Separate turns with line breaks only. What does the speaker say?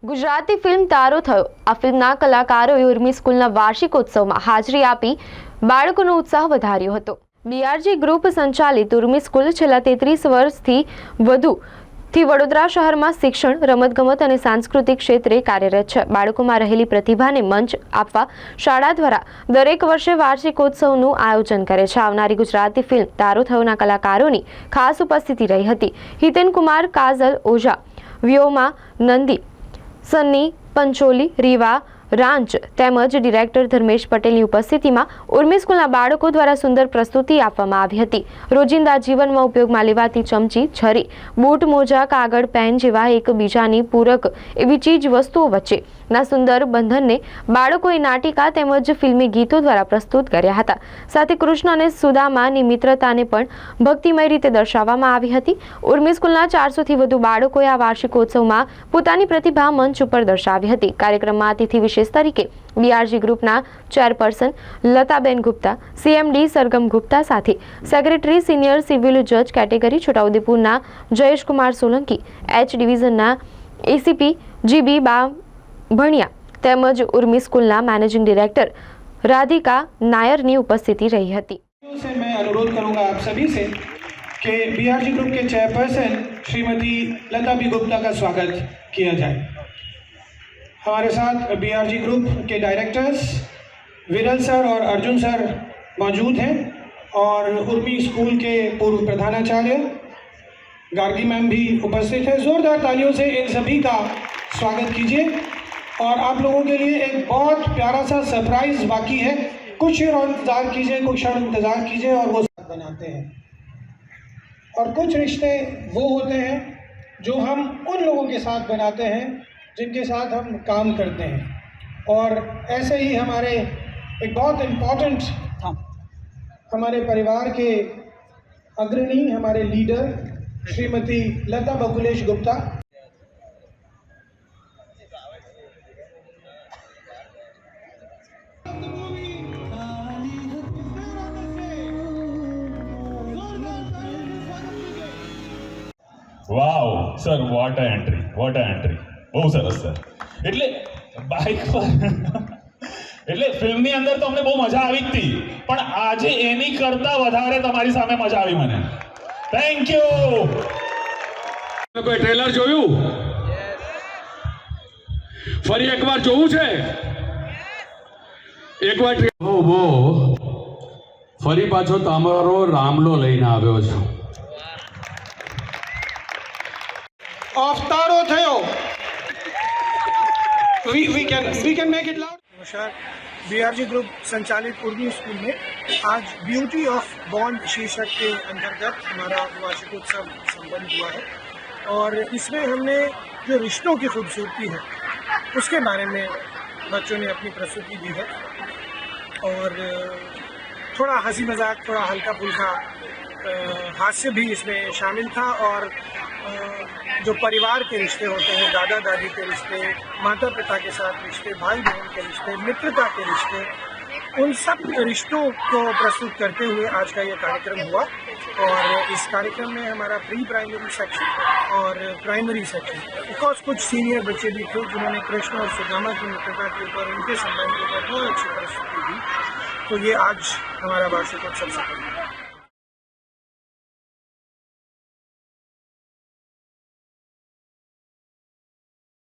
Gujarati film તારો થયો આ ફિલ્મના કલાકારોએ ઉર્મી સ્કૂલના વાર્ષિકોત્સવમાં હાજરી આપી બાળકોનો ઉત્સાહ વધાર્યો હતો। બીઆરજી ગ્રુપ સંચાલિત ઉર્મી સ્કૂલ છેલ્લા 33 વર્ષથી વધુથી વડોદરા શહેરમાં શિક્ષણ, રમતગમત અને સાંસ્કૃતિક ક્ષેત્રે કાર્યરત છે। બાળકોમાં રહેલી પ્રતિભાને મંચ આપવા શાળા દ્વારા દરેક વર્ષે વાર્ષિકોત્સવનું આયોજન કરે છે। આવનારી ગુજરાતી ફિલ્મ તારો થયોના કલાકારોની ખાસ ઉપસ્થિતિ રહી હતી। હિતેન કુમાર, કાજલ ઓઝા, વ્યોમા નંદી, સન્ની પંચોલી, રીવા રાંચ તેમજ ડિરેક્ટર ધર્મેશ પટેલની ઉપસ્થિતિમાં ઉર્મી સ્કૂલના બાળકો દ્વારા સુંદર પ્રસ્તુતિ આપવામાં આવી હતી। રોજિંદા જીવનમાં ઉપયોગમાં લેવાતી ચમચી, છરી, બૂટ, મોજા, કાગળ, પેન જેવા એકબીજાની પૂરક એવી ચીજ વસ્તુઓ વચ્ચેના સુંદર બંધનને બાળકોએ નાટિકા તેમજ ફિલ્મી ગીતો દ્વારા પ્રસ્તુત કર્યા હતા। સાથે કૃષ્ણ અને સુદામાની મિત્રતાને પણ ભક્તિમય રીતે દર્શાવવામાં આવી હતી। ઉર્મી સ્કૂલના 400થી વધુ બાળકોએ આ વાર્ષિકોત્સવમાં પોતાની પ્રતિભા મંચ ઉપર દર્શાવી હતી। કાર્યક્રમમાં અતિથિ વિશેષ તરીકે બીઆરજી ગ્રુપના ચેરપર્સન લતાબેન ગુપ્તા, સીએમડી સરગમ ગુપ્તા સાથે સેક્રેટરી સિનિયર સિવિલ જજ કેટેગરી છોટાઉદેપુરના જયેશ કુમાર સોલંકી, એચ ડિવિઝનના એસીપી જીબી બાભણિયા તેમજ ઉર્મી સ્કૂલના મેનેજિંગ ડિરેક્ટર राधिका नायर ની उपस्थिति रही હતી।
मैं अनुरोध करूंगा आप सभी से कि बीआरजी ग्रुप के चेयरपर्सन श्रीमती लता बी गुप्ता का स्वागत किया जाए। हमारे साथ बीआरजी ग्रुप के डायरेक्टर्स विरल सर और अर्जुन सर मौजूद हैं और उर्मी स्कूल के पूर्व प्रधानाचार्य गार्गी मैम भी उपस्थित है। जोरदार तालियों से इन सभी का स्वागत कीजिए। और आप लोगों के लिए एक बहुत प्यारा सा सरप्राइज बाकी है। कुछ क्षण इंतज़ार कीजिए, कुछ क्षण इंतज़ार कीजिए और वो बनाते हैं। और कुछ रिश्ते वो होते हैं जो हम उन लोगों के साथ बनाते हैं जिनके साथ हम काम करते हैं। और ऐसे ही हमारे एक बहुत इम्पोर्टेंट हमारे परिवार के अग्रणी, हमारे leader Shrimati Lata Bakulesh Gupta,
wow sir, what a entry, what a entry, બહુ સરસ સર। એટલે બાઇક પર એટલે ફિલ્મની અંદર તો અમને બહુ મજા આવી હતી, પણ આજે એની કરતા વધારે તમારી સામે મજા આવી મને। Thank you.
કોઈ ટ્રેલર જોયું? ફરી એકવાર જોવું છે? એકવાર બો ફરી પાછો તમારો રામલો લઈને આવ્યો છું।
अवतारो थयो। we can make it loud। नमस्कार। बीआरजी ग्रुप संचालित उर्मी स्कूल में आज ब्यूटी ऑफ बॉन्ड शीर्षक के अंतर्गत हमारा वार्षिकोत्सव संपन्न हुआ है और इसमें हमने जो रिश्तों की खूबसूरती है उसके बारे में बच्चों ने अपनी प्रस्तुति दी है। और थोड़ा हंसी मजाक, थोड़ा हल्का फुल्का हास्य भी इसमें शामिल था। और जो परिवार के रिश्ते होते हैं, दादा दादी के रिश्ते, माता पिता के साथ रिश्ते, भाई बहन के रिश्ते, मित्रता के रिश्ते, उन सब रिश्तों को प्रस्तुत करते हुए आज का ये कार्यक्रम हुआ। और इस कार्यक्रम में हमारा प्री प्राइमरी सेक्शन और प्राइमरी सेक्शन, बिकॉज कुछ सीनियर बच्चे भी थे जिन्होंने कृष्ण और सुदामा की मित्रता के ऊपर, उनके संबंध के ऊपर बहुत अच्छी प्रस्तुति दी। तो ये आज हमारा वार्षिकोत्सव सफल हुआ।